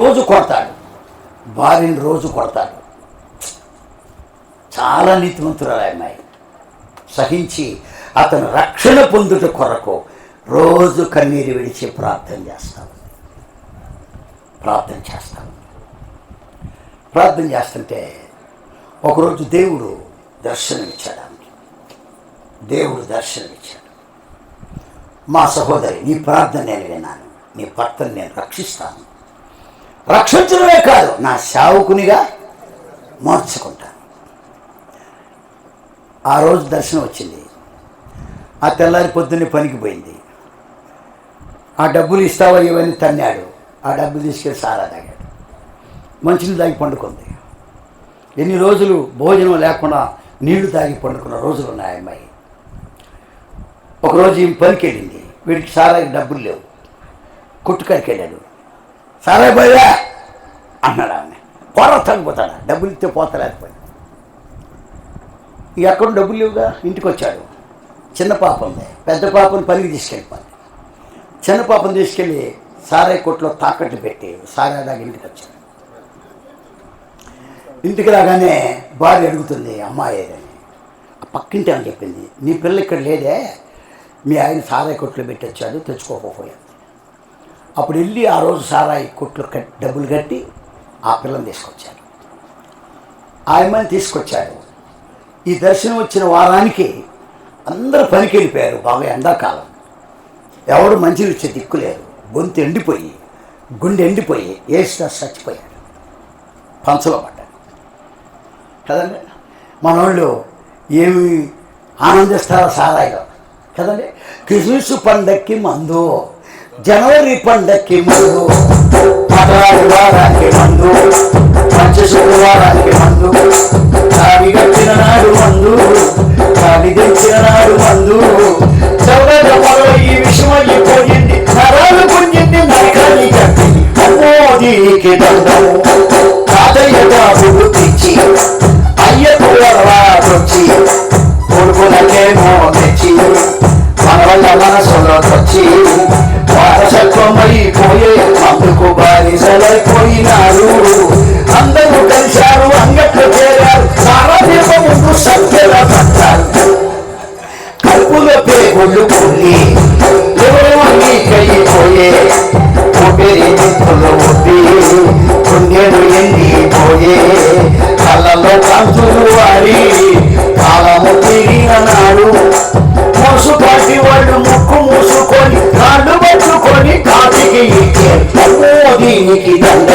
రోజు కొడతాడు, భార్యను రోజు కొడతాడు. చాలా నీతివంతురాలు అమ్మాయి. సహించి అతను రక్షణ పొందుట కొరకు రోజు కన్నీరు విడిచి ప్రార్థన చేస్తుంటే ఒకరోజు దేవుడు దర్శనమిచ్చాడు. మా సహోదరి, నీ ప్రార్థన నేను విన్నాను, నీ భర్తను నేను రక్షిస్తాను, రక్షించడమే కాదు నా సేవకునిగా మార్చుకుంటాను. ఆ రోజు దర్శనం వచ్చింది. ఆ తెల్లారి పొద్దున్నే పనికి పోయింది. ఆ డబ్బులు ఇస్తావా ఇవన్నీ తన్నాడు. ఆ డబ్బులు తీసుకెళ్ళి సారా తాగాడు, మంచినీళ్ళు తాగి పండుకుంది. ఎన్ని రోజులు భోజనం లేకుండా నీళ్లు తాగి పండుకున్న రోజులు ఉన్నాయి అమ్మాయి. ఒకరోజు ఈమె పనికి వెళ్ళింది. వీడికి సారాకి డబ్బులు లేవు. కొట్టుకాడికి వెళ్ళాడు. సారాయి పోయా అన్నాడు. ఆమె పొర తగ్గిపోతాడా, డబ్బులు ఇస్తే పోతలేకపోయింది. ఎక్కడ డబ్బులు లేవుగా ఇంటికి వచ్చాడు. చిన్న పాప ఉంది, పెద్ద పాపను పనికి తీసుకెళ్ళిపోయింది. చిన్న పాపను తీసుకెళ్ళి సారాయి కొట్లో తాకట్లు పెట్టి సారాయి దాకా ఇంటికి వచ్చాడు. ఇంటికి రాగానే భార్య అడుగుతుంది, అమ్మాయి ఏదని. పక్కింటి అని చెప్పింది, నీ పిల్ల ఇక్కడ లేదే, మీ ఆయన సారాయి కొట్లో పెట్టి వచ్చాడు, తెచ్చుకోకపోయాడు. అప్పుడు వెళ్ళి ఆ రోజు సారాయి కొట్లు డబ్బులు కట్టి ఆ పిల్లని తీసుకొచ్చాడు. ఆ అమ్మాయిని తీసుకొచ్చాడు. ఈ దర్శనం వచ్చిన వారానికి అందరూ పనికి వెళ్ళిపోయారు. బాగా ఎండాకాలం, ఎవడు మంచిలు ఇచ్చే దిక్కులేరు. గొంతు ఎండిపోయి, గుండె ఎండిపోయి ఏసుగా చచ్చిపోయాడు, పంచలో పడ్డాడు కదండి. మనోళ్ళు ఏమి ఆనందిస్తారో సారాయిలో కదండి. క్రిస్మస్ పండక్కి మందు, జనవరి పండక్కి మందు, పదహారు వారానికి మందు, మంచి శుక్రవారానికి మందు, కావి గడిచిన నాడు మందు, కావి తెచ్చిన నాడు మందు. చౌరలో ఈ విషయం అయిపోయింది, నరాలు పుంజింది, నరకాన్ని కట్టింది. మోదీకి దండము తాతయ్య బాబులు తెచ్చి, అయ్యకు వరవాదొచ్చి, కొడుకులకేమో తెచ్చి, మన వల్ల మనసులో వచ్చి వారసత్వమైపోయే అందుకు బానిసలైపోయినారు. అందరూ కలిశారు, అంగట్లో చేరారు, సారాదీప ముందు సత్యల పట్టారు. కడుపులో పేగుళ్ళు పుల్లి ఎవరు అంగీకైపోయే, ఊపిరి నిప్పులు ఒప్పి పుణ్యలు ఎండిపోయే, కళ్ళలో కాంతులు వారి కాలము తిరిగిన నాడు. మోసుపాటి వాళ్ళు ముక్కు మూసుకొని కాళ్ళు పట్టుకొని కాటికి మోదీనికి దండ